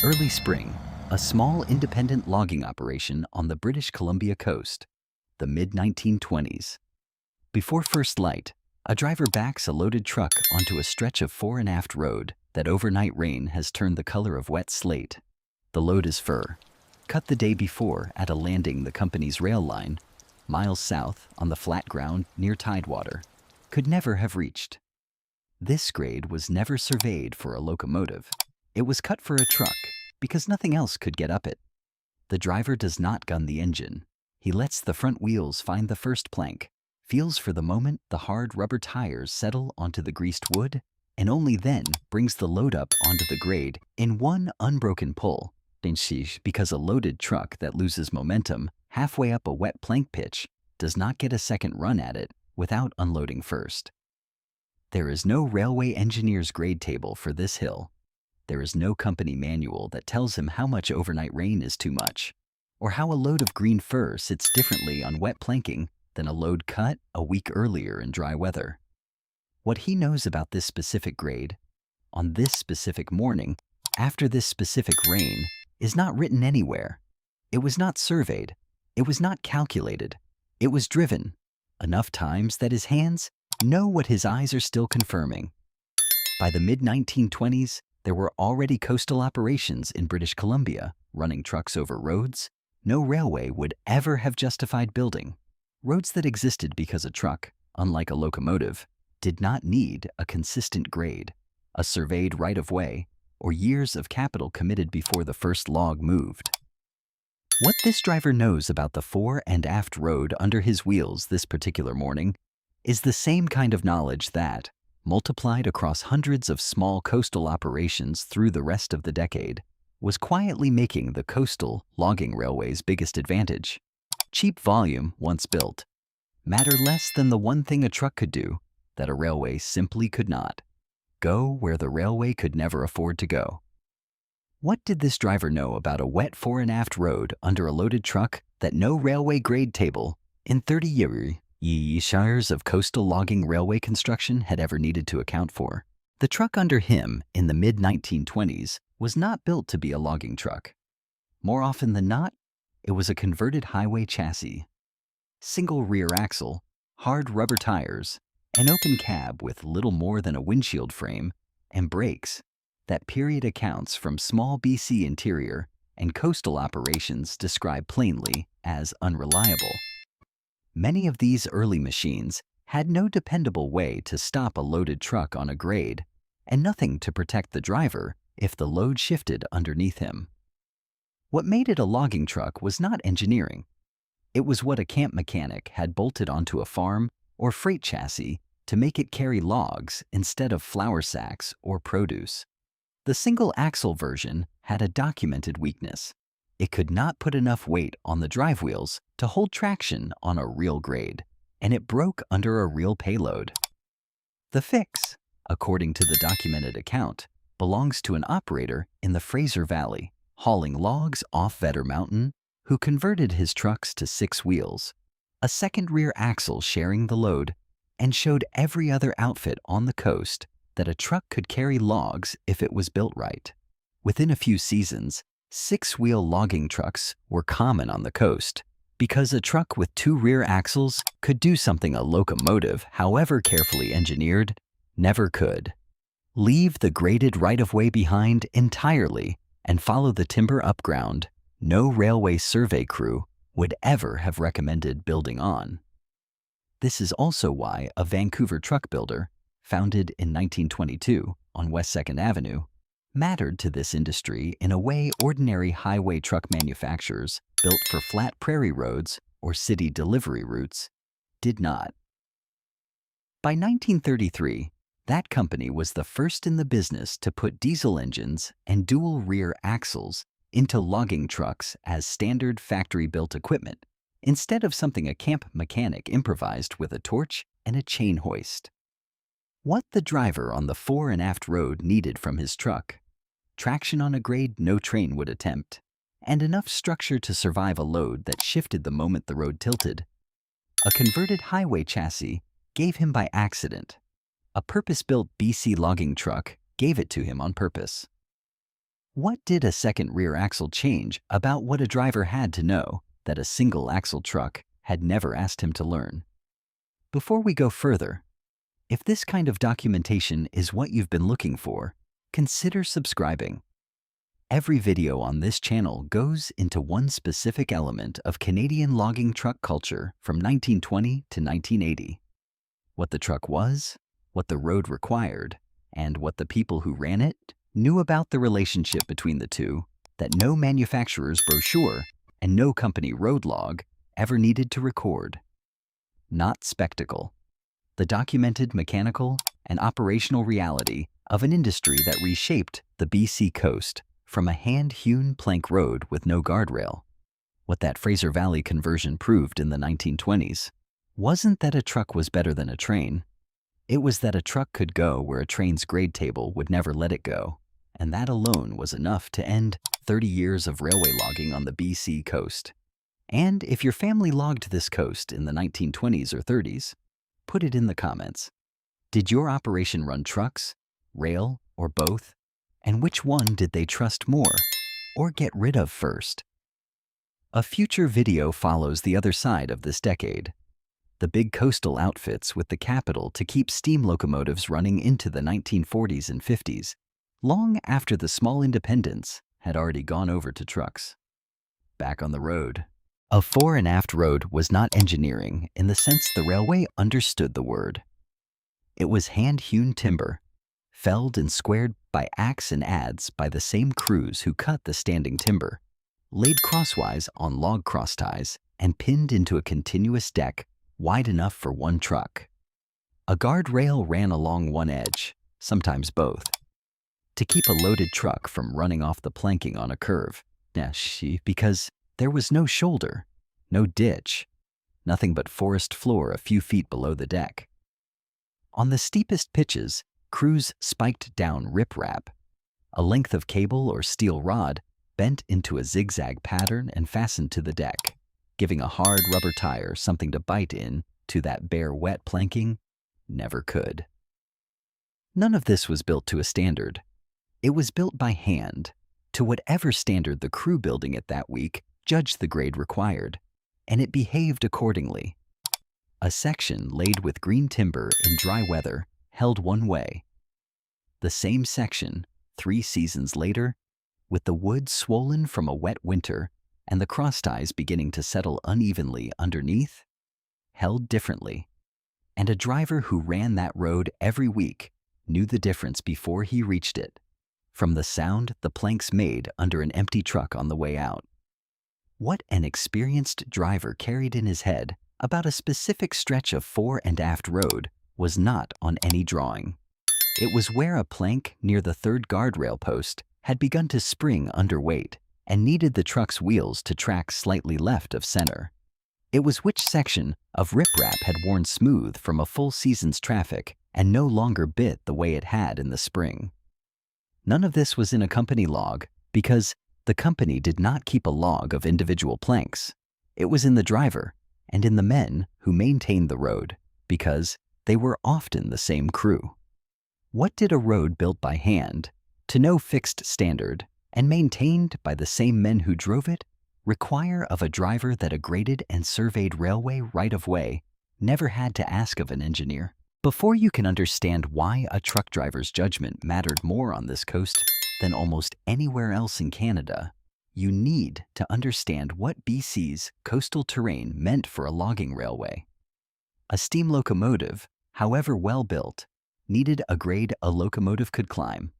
Early spring, a small independent logging operation on the British Columbia coast, the mid-1920s. Before first light, a driver backs a loaded truck onto a stretch of Fore-and-Aft Road that overnight rain has turned the color of wet slate. The load is fir, cut the day before at a landing the company's rail line, miles south on the flat ground near Tidewater, could never have reached. This grade was never surveyed for a locomotive. It was cut for a truck because nothing else could get up it. The driver does not gun the engine. He lets the front wheels find the first plank, feels for the moment the hard rubber tires settle onto the greased wood, and only then brings the load up onto the grade in one unbroken pull. Because a loaded truck that loses momentum halfway up a wet plank pitch does not get a second run at it without unloading first. There is no railway engineer's grade table for this hill. There is no company manual that tells him how much overnight rain is too much, or how a load of green fir sits differently on wet planking than a load cut a week earlier in dry weather. What he knows about this specific grade, on this specific morning, after this specific rain, is not written anywhere. It was not surveyed. It was not calculated. It was driven enough times that his hands know what his eyes are still confirming. By the mid-1920s, there were already coastal operations in British Columbia running trucks over roads no railway would ever have justified building. Roads that existed because a truck, unlike a locomotive, did not need a consistent grade, a surveyed right-of-way, or years of capital committed before the first log moved. What this driver knows about the Fore-and-Aft Road under his wheels this particular morning is the same kind of knowledge that, multiplied across hundreds of small coastal operations through the rest of the decade, was quietly making the coastal logging railway's biggest advantage. Cheap volume, once built, matter less than the one thing a truck could do that a railway simply could not: go where the railway could never afford to go. What did this driver know about a wet fore-and-aft road under a loaded truck that no railway grade table in 30 years of coastal logging railway construction had ever needed to account for? The truck under him in the mid-1920s was not built to be a logging truck. More often than not, it was a converted highway chassis. Single rear axle, hard rubber tires, an open cab with little more than a windshield frame, and brakes. That period accounts from small BC interior and coastal operations described plainly as unreliable. Many of these early machines had no dependable way to stop a loaded truck on a grade, and nothing to protect the driver if the load shifted underneath him. What made it a logging truck was not engineering. It was what a camp mechanic had bolted onto a farm or freight chassis to make it carry logs instead of flour sacks or produce. The single-axle version had a documented weakness. It could not put enough weight on the drive wheels to hold traction on a real grade, and it broke under a real payload. The fix, according to the documented account, belongs to an operator in the Fraser Valley, hauling logs off Vedder Mountain, who converted his trucks to 6 wheels, a second rear axle sharing the load, and showed every other outfit on the coast that a truck could carry logs if it was built right. Within a few seasons, 6-wheel logging trucks were common on the coast because a truck with 2 rear axles could do something a locomotive, however carefully engineered, never could: leave the graded right-of-way behind entirely and follow the timber up ground no railway survey crew would ever have recommended building on. This is also why a Vancouver truck builder, founded in 1922 on West 2nd Avenue, mattered to this industry in a way ordinary highway truck manufacturers built for flat prairie roads or city delivery routes did not. By 1933, that company was the first in the business to put diesel engines and dual rear axles into logging trucks as standard factory-built equipment, instead of something a camp mechanic improvised with a torch and a chain hoist. What the driver on the Fore-and-Aft Road needed from his truck: traction on a grade no train would attempt, and enough structure to survive a load that shifted the moment the road tilted. A converted highway chassis gave him by accident. A purpose-built BC logging truck gave it to him on purpose. What did a second rear axle change about what a driver had to know that a single axle truck had never asked him to learn? Before we go further, if this kind of documentation is what you've been looking for, consider subscribing. Every video on this channel goes into one specific element of Canadian logging truck culture from 1920 to 1980. What the truck was, what the road required, and what the people who ran it knew about the relationship between the two that no manufacturer's brochure and no company road log ever needed to record. Not spectacle. The documented mechanical and operational reality of an industry that reshaped the BC coast from a hand-hewn plank road with no guardrail. What that Fraser Valley conversion proved in the 1920s wasn't that a truck was better than a train. It was that a truck could go where a train's grade table would never let it go, and that alone was enough to end 30 years of railway logging on the BC coast. And if your family logged this coast in the 1920s or 30s, put it in the comments. Did your operation run trucks, rail, or both? And which one did they trust more or get rid of first? A future video follows the other side of this decade. The big coastal outfits with the capital to keep steam locomotives running into the 1940s and 50s, long after the small independents had already gone over to trucks. Back on the road. A fore-and-aft road was not engineering in the sense the railway understood the word. It was hand-hewn timber, felled and squared by axe and adze by the same crews who cut the standing timber, laid crosswise on log crossties, and pinned into a continuous deck wide enough for one truck. A guardrail ran along one edge, sometimes both, to keep a loaded truck from running off the planking on a curve, because there was no shoulder, no ditch, nothing but forest floor a few feet below the deck. On the steepest pitches, crews spiked down riprap, a length of cable or steel rod bent into a zigzag pattern and fastened to the deck, giving a hard rubber tire something to bite in to that bare wet planking never could. None of this was built to a standard. It was built by hand, to whatever standard the crew building it that week judged the grade required, and it behaved accordingly. A section laid with green timber in dry weather held one way. The same section, 3 seasons later, with the wood swollen from a wet winter and the crossties beginning to settle unevenly underneath, held differently. And a driver who ran that road every week knew the difference before he reached it, from the sound the planks made under an empty truck on the way out. What an experienced driver carried in his head about a specific stretch of Fore-and-Aft Road was not on any drawing. It was where a plank near the third guardrail post had begun to spring under weight and needed the truck's wheels to track slightly left of center. It was which section of riprap had worn smooth from a full season's traffic and no longer bit the way it had in the spring. None of this was in a company log because the company did not keep a log of individual planks. It was in the driver and in the men who maintained the road because they were often the same crew. What did a road built by hand, to no fixed standard, and maintained by the same men who drove it, require of a driver that a graded and surveyed railway right-of-way never had to ask of an engineer? Before you can understand why a truck driver's judgment mattered more on this coast than almost anywhere else in Canada, you need to understand what BC's coastal terrain meant for a logging railway. A steam locomotive, however well built, needed a grade a locomotive could climb,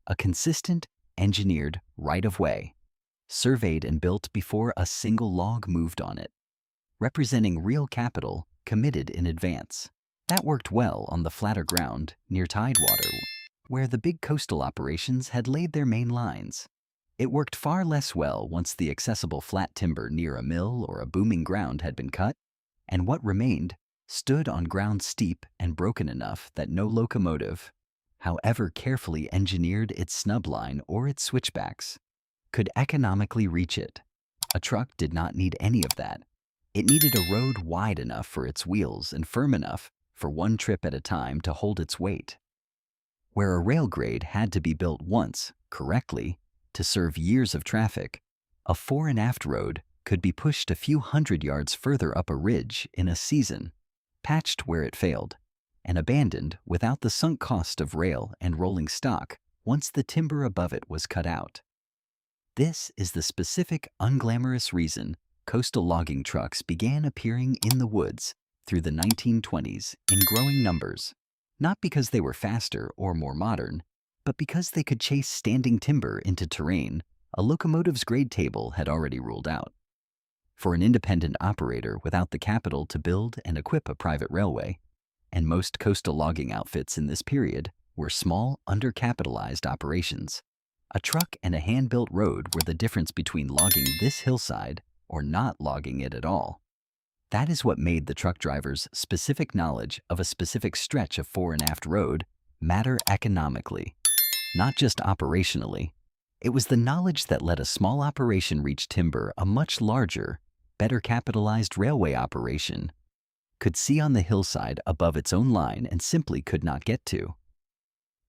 a consistent, engineered right-of-way, surveyed and built before a single log moved on it, representing real capital committed in advance. That worked well on the flatter ground near tidewater, where the big coastal operations had laid their main lines. It worked far less well once the accessible flat timber near a mill or a booming ground had been cut, and what remained stood on ground steep and broken enough that no locomotive, however carefully engineered its snub line or its switchbacks, could economically reach it. A truck did not need any of that. It needed a road wide enough for its wheels and firm enough for one trip at a time to hold its weight. Where a rail grade had to be built once, correctly, to serve years of traffic, a fore-and-aft road could be pushed a few hundred yards further up a ridge in a season, patched where it failed, and abandoned without the sunk cost of rail and rolling stock once the timber above it was cut out. This is the specific, unglamorous reason coastal logging trucks began appearing in the woods through the 1920s in growing numbers, not because they were faster or more modern, but because they could chase standing timber into terrain a locomotive's grade table had already ruled out. For an independent operator without the capital to build and equip a private railway, and most coastal logging outfits in this period were small, undercapitalized operations, a truck and a hand-built road were the difference between logging this hillside or not logging it at all. That is what made the truck driver's specific knowledge of a specific stretch of fore-and-aft road matter economically, not just operationally. It was the knowledge that let a small operation reach timber a much larger, better capitalized railway operation could see on the hillside above its own line and simply could not get to.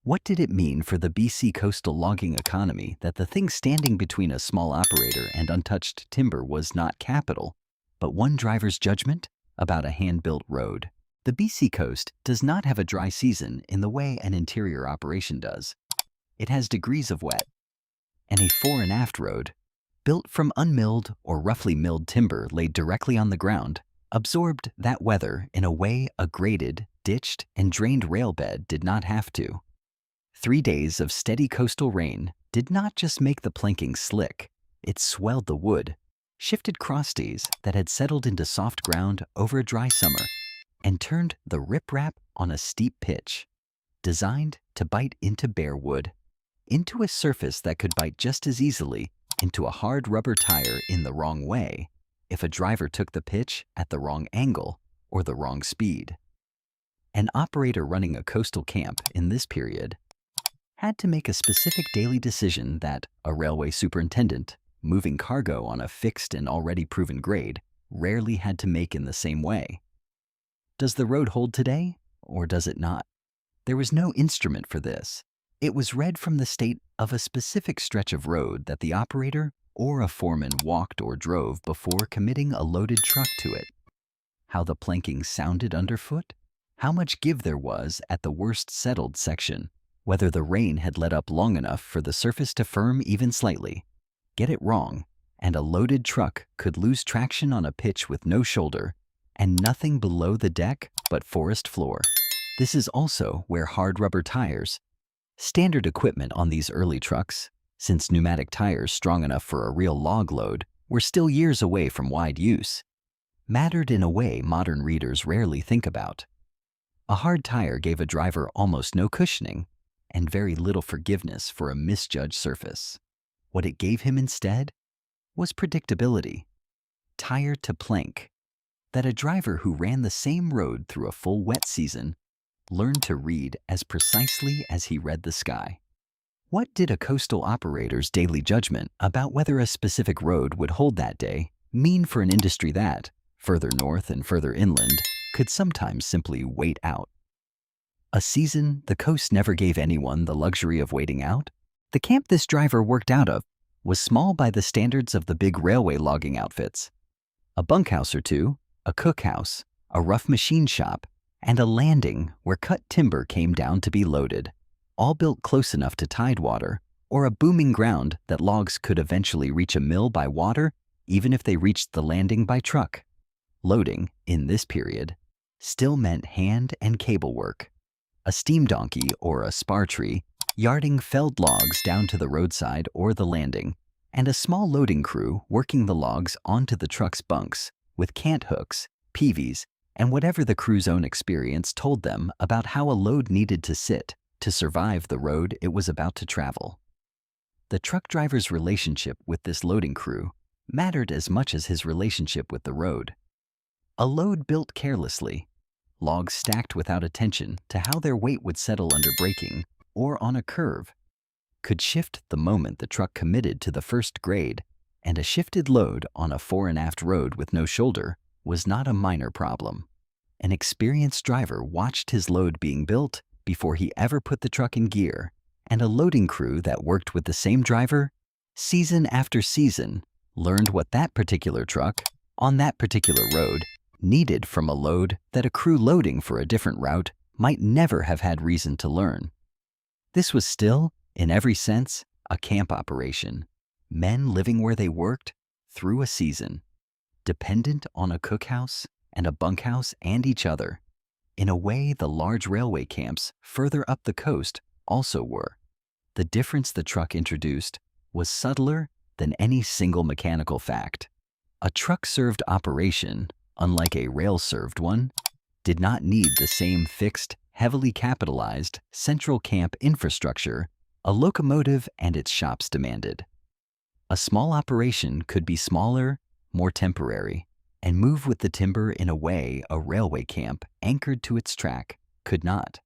What did it mean for the BC coastal logging economy that the thing standing between a small operator and untouched timber was not capital, but one driver's judgment about a hand-built road? The BC coast does not have a dry season in the way an interior operation does. It has degrees of wet, and a fore-and-aft road, built from unmilled or roughly milled timber laid directly on the ground, absorbed that weather in a way a graded, ditched, and drained railbed did not have to. 3 days of steady coastal rain did not just make the planking slick, it swelled the wood, shifted crosties that had settled into soft ground over a dry summer, and turned the riprap on a steep pitch, designed to bite into bare wood, into a surface that could bite just as easily into a hard rubber tire in the wrong way if a driver took the pitch at the wrong angle or the wrong speed. An operator running a coastal camp in this period had to make a specific daily decision that a railway superintendent moving cargo on a fixed and already proven grade rarely had to make in the same way. Does the road hold today, or does it not? There was no instrument for this. It was read from the state of a specific stretch of road that the operator or a foreman walked or drove before committing a loaded truck to it. How the planking sounded underfoot, how much give there was at the worst settled section, whether the rain had let up long enough for the surface to firm even slightly. Get it wrong, and a loaded truck could lose traction on a pitch with no shoulder and nothing below the deck but forest floor. This is also where hard rubber tires, standard equipment on these early trucks, since pneumatic tires strong enough for a real log load were still years away from wide use, mattered in a way modern readers rarely think about. A hard tire gave a driver almost no cushioning and very little forgiveness for a misjudged surface. What it gave him instead was predictability, tire to plank, that a driver who ran the same road through a full wet season learned to read as precisely as he read the sky. What did a coastal operator's daily judgment about whether a specific road would hold that day mean for an industry that, further north and further inland, could sometimes simply wait out? A season the coast never gave anyone the luxury of waiting out? The camp this driver worked out of was small by the standards of the big railway logging outfits. A bunkhouse or two, a cookhouse, a rough machine shop, and a landing where cut timber came down to be loaded, all built close enough to tidewater or a booming ground that logs could eventually reach a mill by water even if they reached the landing by truck. Loading, in this period, still meant hand and cable work. A steam donkey or a spar tree yarding felled logs down to the roadside or the landing, and a small loading crew working the logs onto the truck's bunks with cant hooks, peavies, and whatever the crew's own experience told them about how a load needed to sit to survive the road it was about to travel. The truck driver's relationship with this loading crew mattered as much as his relationship with the road. A load built carelessly, logs stacked without attention to how their weight would settle under braking or on a curve, could shift the moment the truck committed to the first grade, and a shifted load on a fore-and-aft road with no shoulder was not a minor problem. An experienced driver watched his load being built before he ever put the truck in gear, and a loading crew that worked with the same driver season after season, learned what that particular truck, on that particular road, needed from a load that a crew loading for a different route might never have had reason to learn. This was still, in every sense, a camp operation. Men living where they worked through a season, dependent on a cookhouse and a bunkhouse and each other, in a way the large railway camps further up the coast also were. The difference the truck introduced was subtler than any single mechanical fact. A truck-served operation, unlike a rail-served one, did not need the same fixed, heavily capitalized central camp infrastructure a locomotive and its shops demanded. A small operation could be smaller, more temporary, and move with the timber in a way a railway camp anchored to its track could not.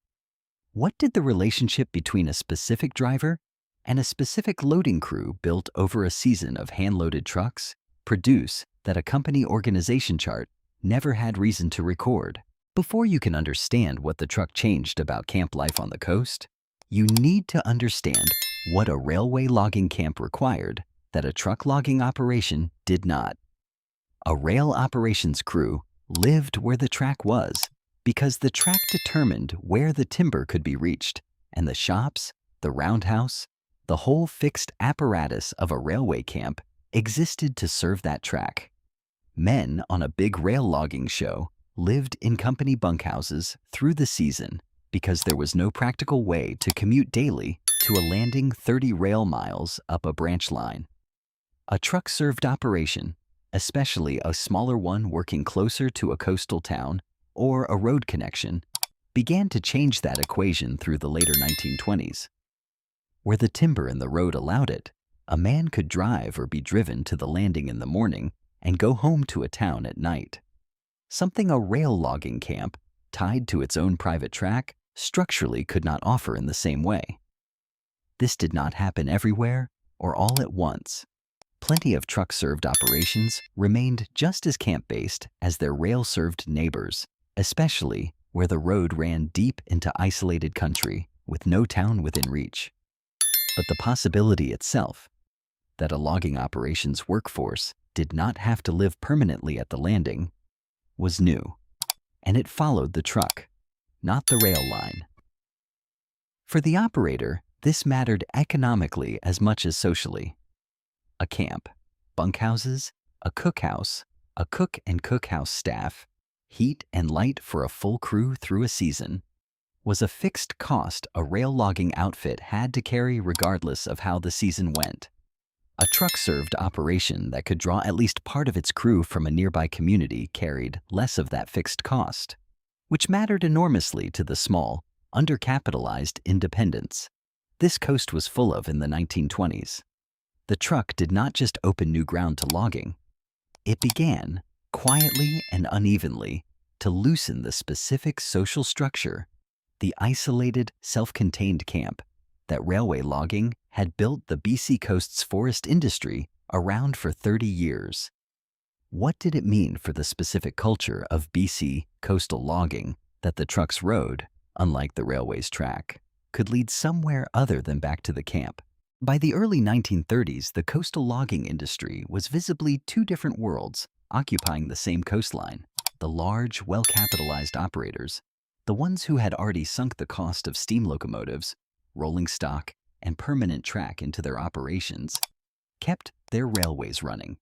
What did the relationship between a specific driver and a specific loading crew built over a season of hand-loaded trucks produce that a company organization chart never had reason to record? Before you can understand what the truck changed about camp life on the coast, you need to understand what a railway logging camp required that a truck logging operation did not. A rail operations crew lived where the track was because the track determined where the timber could be reached, and the shops, the roundhouse, the whole fixed apparatus of a railway camp existed to serve that track. Men on a big rail logging show lived in company bunkhouses through the season because there was no practical way to commute daily to a landing 30 rail miles up a branch line. A truck-served operation, especially a smaller one working closer to a coastal town or a road connection, began to change that equation through the later 1920s. Where the timber in the road allowed it, a man could drive or be driven to the landing in the morning and go home to a town at night. Something a rail logging camp, tied to its own private track, structurally could not offer in the same way. This did not happen everywhere or all at once. Plenty of truck-served operations remained just as camp-based as their rail-served neighbors, especially where the road ran deep into isolated country with no town within reach. But the possibility itself, that a logging operations workforce did not have to live permanently at the landing, was new, and it followed the truck, not the rail line. For the operator, this mattered economically as much as socially. A camp, bunkhouses, a cookhouse, a cook and cookhouse staff, heat and light for a full crew through a season, was a fixed cost a rail logging outfit had to carry regardless of how the season went. A truck-served operation that could draw at least part of its crew from a nearby community carried less of that fixed cost, which mattered enormously to the small, undercapitalized independents this coast was full of in the 1920s. The truck did not just open new ground to logging. It began, quietly and unevenly, to loosen the specific social structure, the isolated, self-contained camp that railway logging had built the BC coast's forest industry around for 30 years. What did it mean for the specific culture of BC coastal logging that the truck's road, unlike the railway's track, could lead somewhere other than back to the camp? By the early 1930s, the coastal logging industry was visibly two different worlds occupying the same coastline. The large, well-capitalized operators, the ones who had already sunk the cost of steam locomotives, rolling stock, and permanent track into their operations, kept their railways running,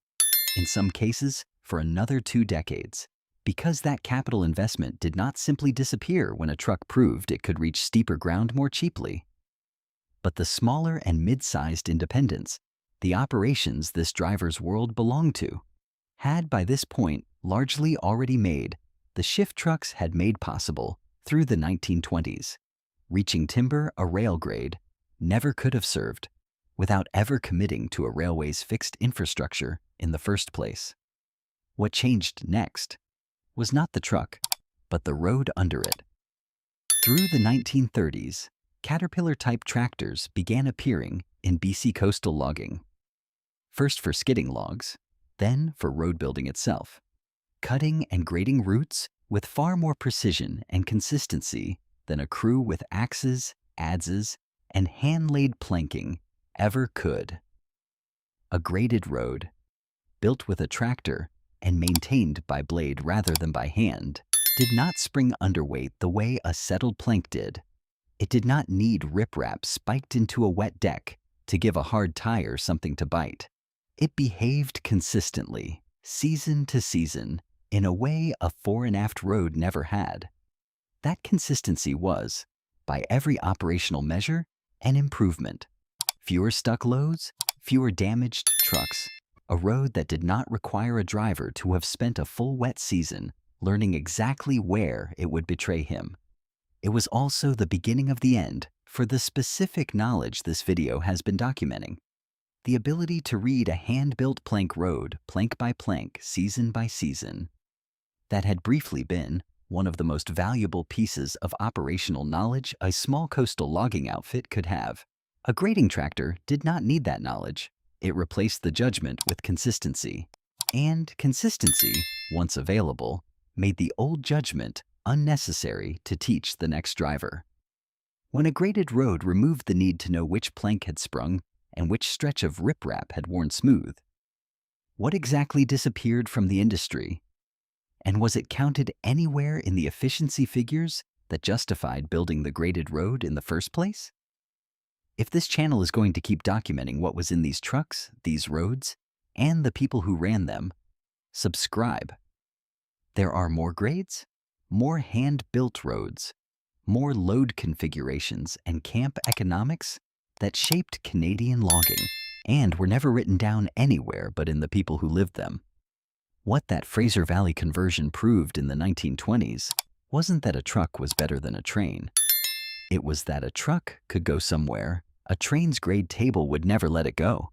in some cases for another 2 decades, because that capital investment did not simply disappear when a truck proved it could reach steeper ground more cheaply. But the smaller and mid-sized independents, the operations this driver's world belonged to, had by this point largely already made the shift trucks had made possible through the 1920s. Reaching timber a rail grade never could have served without ever committing to a railway's fixed infrastructure in the first place. What changed next was not the truck, but the road under it. Through the 1930s, Caterpillar-type tractors began appearing in BC coastal logging, first for skidding logs, then for road building itself, cutting and grading routes with far more precision and consistency than a crew with axes, adzes, and hand-laid planking ever could. A graded road, built with a tractor and maintained by blade rather than by hand, did not spring underweight the way a settled plank did. It did not need riprap spiked into a wet deck to give a hard tire something to bite. It behaved consistently, season to season, in a way a fore-and-aft road never had. That consistency was, by every operational measure, an improvement. Fewer stuck loads, fewer damaged trucks, a road that did not require a driver to have spent a full wet season learning exactly where it would betray him. It was also the beginning of the end for the specific knowledge this video has been documenting. The ability to read a hand-built plank road, plank by plank, season by season. That had briefly been one of the most valuable pieces of operational knowledge a small coastal logging outfit could have. A grading tractor did not need that knowledge. It replaced the judgment with consistency. And consistency, once available, made the old judgment unnecessary to teach the next driver. When a graded road removed the need to know which plank had sprung and which stretch of riprap had worn smooth, what exactly disappeared from the industry? And was it counted anywhere in the efficiency figures that justified building the graded road in the first place? If this channel is going to keep documenting what was in these trucks, these roads, and the people who ran them, subscribe. There are more grades, more hand-built roads, more load configurations and camp economics that shaped Canadian logging and were never written down anywhere but in the people who lived them. What that Fraser Valley conversion proved in the 1920s wasn't that a truck was better than a train. It was that a truck could go somewhere a train's grade table would never let it go.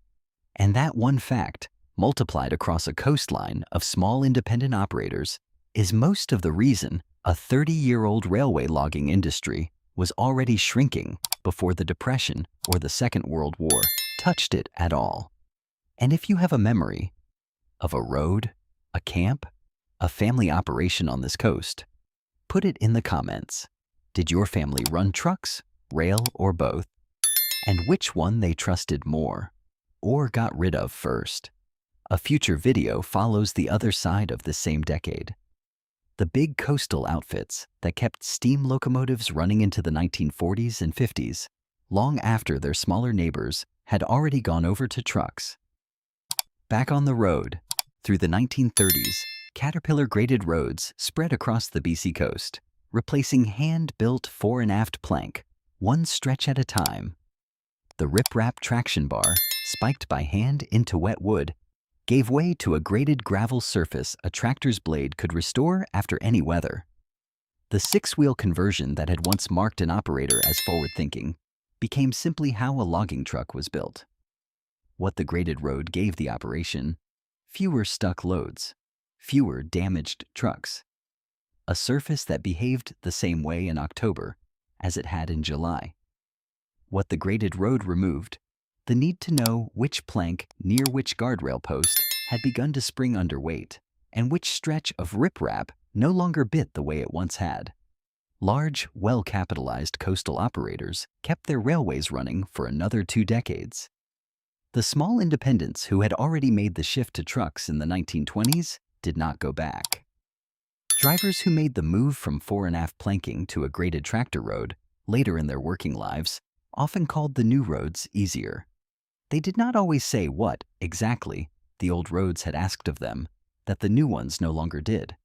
And that one fact, multiplied across a coastline of small independent operators, is most of the reason a 30-year-old railway logging industry was already shrinking before the Depression or the Second World War touched it at all. And if you have a memory of a road, a camp, a family operation on this coast, put it in the comments. Did your family run trucks, rail, or both? And which one they trusted more, or got rid of first? A future video follows the other side of this same decade. The big coastal outfits that kept steam locomotives running into the 1940s and 50s, long after their smaller neighbors had already gone over to trucks. Back on the road, through the 1930s, Caterpillar graded roads spread across the BC coast, replacing hand-built fore-and-aft plank, one stretch at a time. The riprap traction bar, spiked by hand into wet wood, gave way to a graded gravel surface a tractor's blade could restore after any weather. The six-wheel conversion that had once marked an operator as forward-thinking became simply how a logging truck was built. What the graded road gave the operation: fewer stuck loads, fewer damaged trucks, a surface that behaved the same way in October as it had in July. What the graded road removed: the need to know which plank near which guardrail post had begun to spring underweight, and which stretch of riprap no longer bit the way it once had. Large, well-capitalized coastal operators kept their railways running for another 2 decades. The small independents who had already made the shift to trucks in the 1920s did not go back. Drivers who made the move from fore-and-aft planking to a graded tractor road later in their working lives often called the new roads easier. They did not always say what, exactly, the old roads had asked of them that the new ones no longer did.